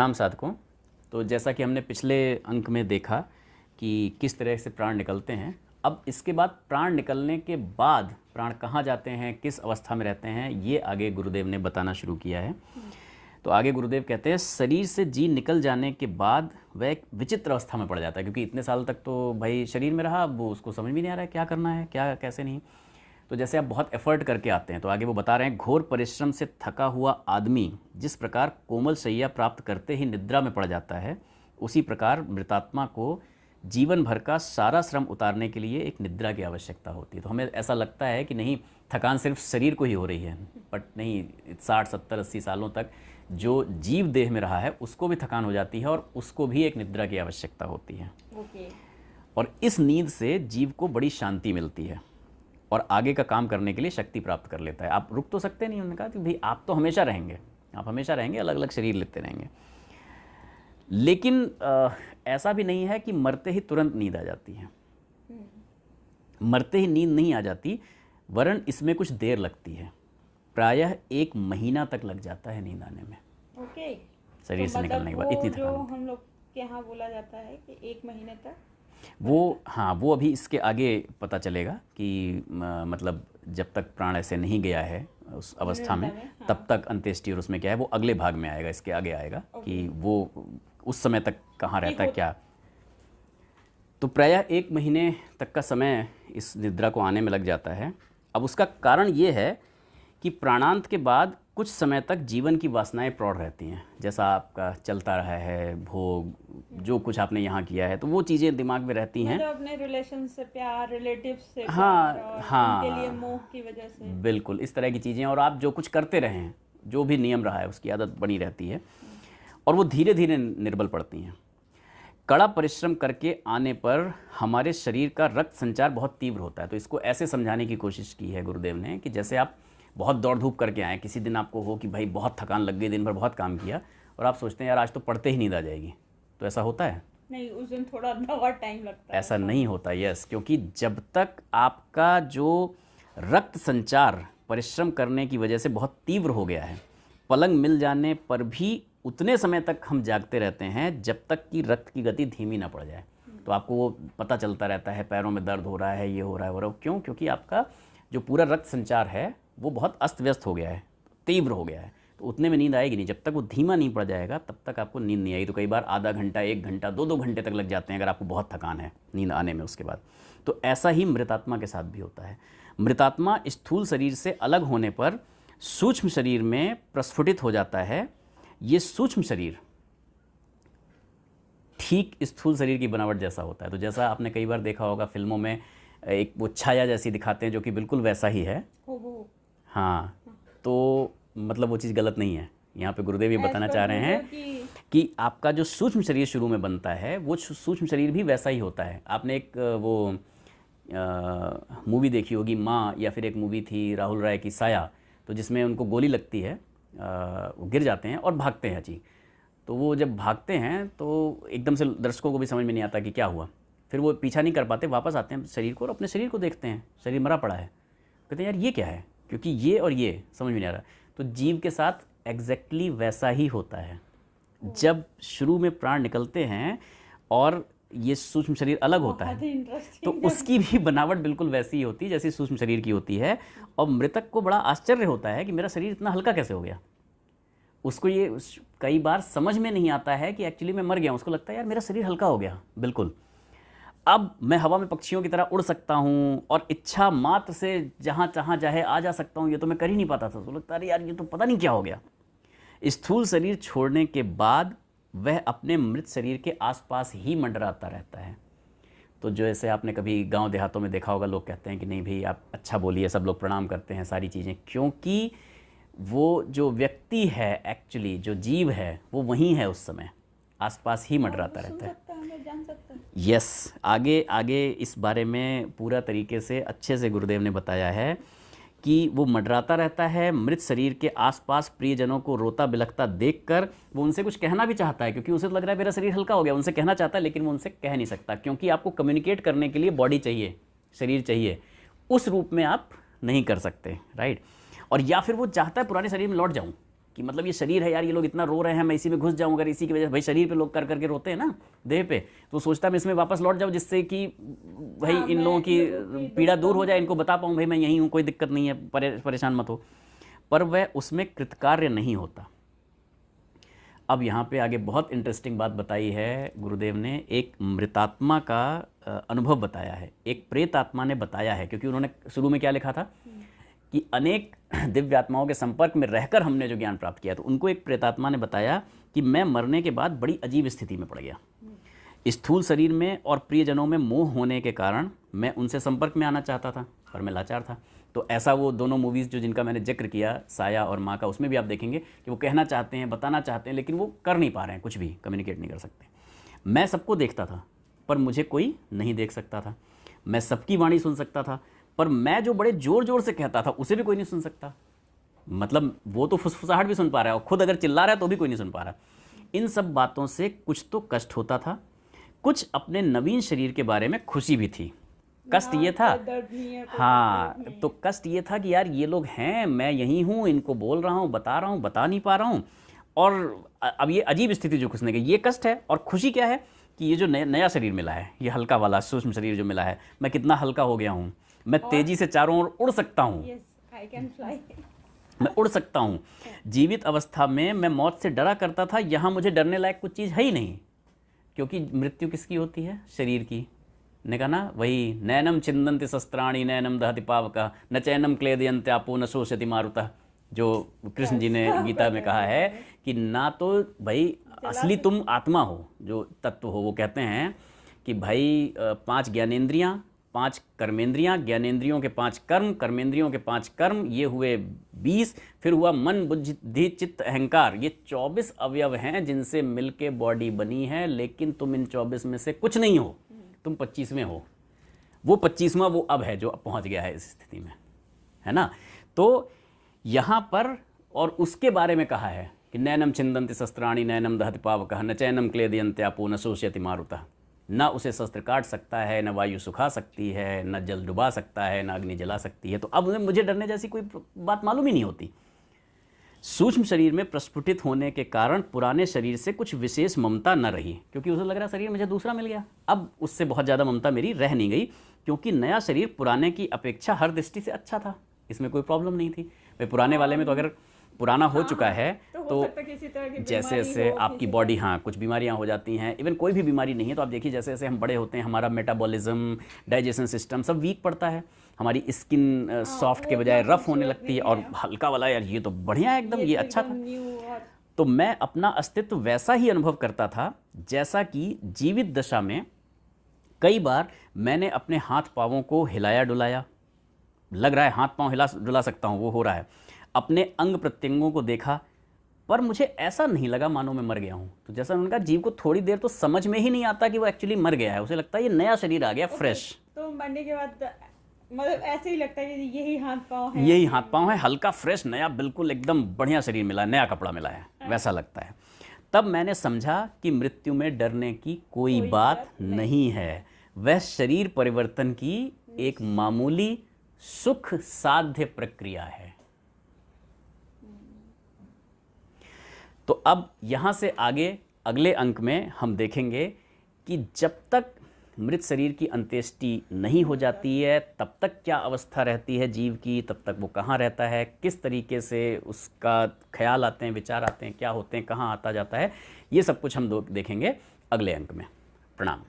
प्रणाम साधकों। तो जैसा कि हमने पिछले अंक में देखा कि किस तरह से प्राण निकलते हैं, अब इसके बाद प्राण निकलने के बाद प्राण कहाँ जाते हैं, किस अवस्था में रहते हैं, ये आगे गुरुदेव ने बताना शुरू किया है। तो आगे गुरुदेव कहते हैं शरीर से जी निकल जाने के बाद वह एक विचित्र अवस्था में पड़ जाता है, क्योंकि इतने साल तक तो भाई शरीर में रहा, अब वो उसको समझ भी नहीं आ रहा है क्या करना है, क्या कैसे नहीं। तो जैसे आप बहुत एफर्ट करके आते हैं, तो आगे वो बता रहे हैं घोर परिश्रम से थका हुआ आदमी जिस प्रकार कोमल शैया प्राप्त करते ही निद्रा में पड़ जाता है, उसी प्रकार मृतात्मा को जीवन भर का सारा श्रम उतारने के लिए एक निद्रा की आवश्यकता होती है। तो हमें ऐसा लगता है कि नहीं, थकान सिर्फ शरीर को ही हो रही है, बट नहीं, 60 70 80 सालों तक जो जीव देह में रहा है उसको भी थकान हो जाती है और उसको भी एक निद्रा की आवश्यकता होती है। और इस नींद से जीव को बड़ी शांति मिलती है और आगे का काम करने के लिए शक्ति प्राप्त कर लेता है। आप रुक तो सकते नहीं, उन्होंने कहा कि भाई आप तो हमेशा रहेंगे, आप हमेशा रहेंगे, अलग अलग शरीर लेते रहेंगे। लेकिन ऐसा भी नहीं है कि मरते ही तुरंत नींद आ जाती है, मरते ही नींद नहीं आ जाती, वरन इसमें कुछ देर लगती है। प्रायः 1 महीना तक लग जाता है नींद आने में। शरीर से निकलने के बाद इतनी थकान जो हम लोग के यहाँ बोला जाता है कि 1 महीने तक वो, हाँ, वो अभी इसके आगे पता चलेगा कि मतलब जब तक प्राण ऐसे नहीं गया है उस अवस्था में, हाँ। तब तक अंत्येष्टि और उसमें क्या है वो अगले भाग में आएगा, इसके आगे आएगा कि वो उस समय तक कहाँ रहता है क्या। तो प्रायः 1 महीने तक का समय इस निद्रा को आने में लग जाता है। अब उसका कारण ये है कि प्राणांत के बाद कुछ समय तक जीवन की वासनाएं प्रौढ़ रहती हैं। जैसा आपका चलता रहा है भोग, जो कुछ आपने यहाँ किया है, तो वो चीज़ें दिमाग में रहती हैं। मतलब अपने रिलेशन से प्यार, रिलेटिव्स से हाँ, प्यार और हाँ, उनके लिए मोह की वजह से, बिल्कुल इस तरह की चीज़ें। और आप जो कुछ करते रहे हैं, जो भी नियम रहा है, उसकी आदत बनी रहती है और वो धीरे धीरे निर्बल पड़ती हैं। कड़ा परिश्रम करके आने पर हमारे शरीर का रक्त संचार बहुत तीव्र होता है। तो इसको ऐसे समझाने की कोशिश की है गुरुदेव ने कि जैसे आप बहुत दौड़ धूप करके आए, किसी दिन आपको हो कि भाई बहुत थकान लग गई, दिन भर बहुत काम किया और आप सोचते हैं यार आज तो पढ़ते ही नींद आ जाएगी, तो ऐसा होता है नहीं, उस दिन थोड़ा और टाइम लगता है। ऐसा नहीं होता, यस, क्योंकि जब तक आपका जो रक्त संचार परिश्रम करने की वजह से बहुत तीव्र हो गया है, पलंग मिल जाने पर भी उतने समय तक हम जागते रहते हैं जब तक कि रक्त की गति धीमी ना पड़ जाए। तो आपको वो पता चलता रहता है, पैरों में दर्द हो रहा है, ये हो रहा है, वो रहा है। क्यों? क्योंकि आपका जो पूरा रक्त संचार है वो बहुत अस्त व्यस्त हो गया है, तीव्र हो गया है। तो उतने में नींद आएगी नहीं, जब तक वो धीमा नहीं पड़ जाएगा तब तक आपको नींद नहीं आएगी। तो कई बार आधा घंटा, 1 घंटा, 2 घंटे तक लग जाते हैं अगर आपको बहुत थकान है नींद आने में उसके बाद। तो ऐसा ही मृतात्मा के साथ भी होता है। मृतात्मा स्थूल शरीर से अलग होने पर सूक्ष्म शरीर में प्रस्फुटित हो जाता है। ये सूक्ष्म शरीर ठीक स्थूल शरीर की बनावट जैसा होता है। तो जैसा आपने कई बार देखा होगा फिल्मों में, एक वो छाया जैसी दिखाते हैं जो कि बिल्कुल वैसा ही है। हाँ, तो मतलब वो चीज़ गलत नहीं है। यहाँ पे गुरुदेव ये बताना चाह रहे हैं कि आपका जो सूक्ष्म शरीर शुरू में बनता है वो सूक्ष्म शरीर भी वैसा ही होता है। आपने एक वो मूवी देखी होगी माँ, या फिर एक मूवी थी राहुल राय की साया, तो जिसमें उनको गोली लगती है, वो गिर जाते हैं और भागते हैं जी। तो वो जब भागते हैं तो एकदम से दर्शकों को भी समझ में नहीं आता कि क्या हुआ, फिर वो पीछा नहीं कर पाते, वापस आते हैं शरीर को और अपने शरीर को देखते हैं, शरीर मरा पड़ा है। कहते हैं यार ये क्या है, क्योंकि ये और ये समझ में नहीं आ रहा। तो जीव के साथ एग्जैक्टली वैसा ही होता है। जब शुरू में प्राण निकलते हैं और ये सूक्ष्म शरीर अलग होता है, तो उसकी भी बनावट बिल्कुल वैसी ही होती है जैसी सूक्ष्म शरीर की होती है। और मृतक को बड़ा आश्चर्य होता है कि मेरा शरीर इतना हल्का कैसे हो गया। उसको ये कई बार समझ में नहीं आता है कि एक्चुअली मैं मर गया हूँ। उसको लगता है यार मेरा शरीर हल्का हो गया, बिल्कुल, अब मैं हवा में पक्षियों की तरह उड़ सकता हूँ और इच्छा मात्र से जहाँ चाहाँ चाहे आ जा सकता हूँ। ये तो मैं कर ही नहीं पाता था। तो लगता है यार ये तो पता नहीं क्या हो गया। स्थूल शरीर छोड़ने के बाद वह अपने मृत शरीर के आसपास ही मंडराता रहता है। तो जो ऐसे आपने कभी गांव देहातों में देखा होगा, लोग कहते हैं कि नहीं भाई आप अच्छा बोलिए, सब लोग प्रणाम करते हैं, सारी चीज़ें, क्योंकि वो जो व्यक्ति है, एक्चुअली जो जीव है, वो वहीं है, उस समय आसपास ही मंडराता रहता है। यस, आगे इस बारे में पूरा तरीके से अच्छे से गुरुदेव ने बताया है कि वो मंडराता रहता है मृत शरीर के आसपास। प्रियजनों को रोता बिलखता देखकर वो उनसे कुछ कहना भी चाहता है, क्योंकि उसे लग रहा है मेरा शरीर हल्का हो गया, उनसे कहना चाहता है, लेकिन वो उनसे कह नहीं सकता, क्योंकि आपको कम्युनिकेट करने के लिए बॉडी चाहिए, शरीर चाहिए, उस रूप में आप नहीं कर सकते, राइट। और या फिर वो चाहता है पुराने शरीर में लौट जाऊँ, कि मतलब ये शरीर है यार, ये लोग इतना रो रहे हैं, मैं इसी में घुस जाऊँ, अगर इसी की वजह से, भाई शरीर पे लोग कर करके रोते हैं ना देह पे, तो सोचता मैं इसमें वापस लौट जाऊँ जिससे कि भाई हाँ, इन मैं लोगों की लोगों की पीड़ा दुख दूर हो कम जाए, हो। इनको बता पाऊँ भाई मैं यहीं हूँ, कोई दिक्कत नहीं है, परेशान मत हो। पर वह उसमें कृतकार्य नहीं होता। अब यहाँ पे आगे बहुत इंटरेस्टिंग बात बताई है गुरुदेव ने, एक मृतात्मा का अनुभव बताया है, एक प्रेत आत्मा ने बताया है, क्योंकि उन्होंने शुरू में क्या लिखा था कि अनेक दिव्य आत्माओं के संपर्क में रहकर हमने जो ज्ञान प्राप्त किया, तो उनको एक प्रेतात्मा ने बताया कि मैं मरने के बाद बड़ी अजीब स्थिति में पड़ गया। स्थूल शरीर में और प्रियजनों में मोह होने के कारण मैं उनसे संपर्क में आना चाहता था, पर मैं लाचार था। तो ऐसा वो दोनों मूवीज़ जो जिनका मैंने जिक्र किया, साया और माँ का, उसमें भी आप देखेंगे कि वो कहना चाहते हैं, बताना चाहते हैं, लेकिन वो कर नहीं पा रहे हैं, कुछ भी कम्युनिकेट नहीं कर सकते। मैं सबको देखता था पर मुझे कोई नहीं देख सकता था, मैं सबकी वाणी सुन सकता था पर मैं जो बड़े ज़ोर ज़ोर से कहता था उसे भी कोई नहीं सुन सकता। मतलब वो तो फुसफुसाहट भी सुन पा रहा है और खुद अगर चिल्ला रहा है तो भी कोई नहीं सुन पा रहा। इन सब बातों से कुछ तो कष्ट होता था, कुछ अपने नवीन शरीर के बारे में खुशी भी थी। कष्ट ये था, कोई दर्द नहीं है, कोई हाँ, तकलीफ नहीं तो कष्ट ये था कि यार ये लोग हैं, मैं यहीं हूँ, इनको बोल रहा हूँ, बता रहा हूँ, बता नहीं पा रहा हूँ, और अब ये अजीब स्थिति जो घुसने गई, ये कष्ट है। और खुशी क्या है कि ये जो नया शरीर मिला है, ये हल्का वाला सूक्ष्म शरीर जो मिला है, मैं कितना हल्का हो गया हूँ, मैं तेज़ी से चारों ओर उड़ सकता हूँ, है। Yes, I can fly। मैं उड़ सकता हूँ। जीवित अवस्था में मैं मौत से डरा करता था, यहाँ मुझे डरने लायक कुछ चीज़ है ही नहीं, क्योंकि मृत्यु किसकी होती है? शरीर की। ने कहा ना, वही नैनम छिंदन्ति शस्त्राणि नैनम दहति पावकः न चैनम क्लेदयन्त्यापो न शोषयति मारुतः, जो कृष्ण जी ने गीता में कहा है कि ना तो भाई असली तुम आत्मा हो, जो तत्व हो, वो कहते हैं कि भाई 5 ज्ञानेंद्रियाँ, 5 कर्मेंद्रियाँ, ज्ञानेंद्रियों के 5 कर्म, कर्मेंद्रियों के 5 कर्म, ये हुए 20, फिर हुआ मन बुद्धि चित्त अहंकार, ये 24 अवयव हैं जिनसे मिलके बॉडी बनी है, लेकिन तुम इन 24 में से कुछ नहीं हो, तुम 25वें हो। वो 25वां वो अब है जो अब पहुंच गया है इस स्थिति में, है ना। तो यहाँ पर और उसके बारे में कहा है कि नैनम छिंदन्ति शस्त्राणि नैनम दहति पावकः न चैनम क्लेदयन्त्यापो न शोषयति मारुतः, न उसे शस्त्र काट सकता है, न वायु सुखा सकती है, न जल डुबा सकता है, न अग्नि जला सकती है। तो अब मुझे डरने जैसी कोई बात मालूम ही नहीं होती। सूक्ष्म शरीर में प्रस्फुटित होने के कारण पुराने शरीर से कुछ विशेष ममता न रही, क्योंकि उसे लग रहा शरीर मुझे दूसरा मिल गया। अब उससे बहुत ज़्यादा ममता मेरी रह नहीं गई, क्योंकि नया शरीर पुराने की अपेक्षा हर दृष्टि से अच्छा था, इसमें कोई प्रॉब्लम नहीं थी। भाई पुराने वाले में तो अगर पुराना हो चुका है तो किसी तरह की जैसे जैसे आपकी बॉडी, हाँ, कुछ बीमारियां हो जाती हैं, इवन कोई भी बीमारी नहीं है तो आप देखिए जैसे जैसे हम बड़े होते हैं हमारा मेटाबॉलिज्म, डाइजेशन सिस्टम सब वीक पड़ता है, हमारी स्किन सॉफ्ट के बजाय रफ होने लगती है, और हल्का वाला यार ये तो बढ़िया है एकदम, ये अच्छा था। तो मैं अपना अस्तित्व वैसा ही अनुभव करता था जैसा कि जीवित दशा में कई बार मैंने अपने हाथ पाँवों को हिलाया डुलाया, लग रहा है हाथ पाँव हिला डुला सकता हूँ, वो हो रहा है, अपने अंग प्रत्यंगों को देखा, पर मुझे ऐसा नहीं लगा मानो मैं मर गया हूँ। तो जैसा उन्होंने कहा, जीव को थोड़ी देर तो समझ में ही नहीं आता कि वो एक्चुअली मर गया है, उसे लगता है ये नया शरीर आ गया, फ्रेश। तो मरने के बाद मतलब ऐसे ही लगता है कि यही हाथ पाँव है, यही हाथ पाँव है, हल्का फ्रेश नया, बिल्कुल एकदम बढ़िया शरीर मिला, नया कपड़ा मिला है, वैसा लगता है। तब मैंने समझा कि मृत्यु में डरने की कोई बात नहीं है, वह शरीर परिवर्तन की एक मामूली सुख साध्य प्रक्रिया है। तो अब यहाँ से आगे अगले अंक में हम देखेंगे कि जब तक मृत शरीर की अंत्येष्टि नहीं हो जाती है तब तक क्या अवस्था रहती है जीव की, तब तक वो कहाँ रहता है, किस तरीके से उसका ख्याल आते हैं, विचार आते हैं, क्या होते हैं, कहाँ आता जाता है, ये सब कुछ हम देखेंगे अगले अंक में। प्रणाम।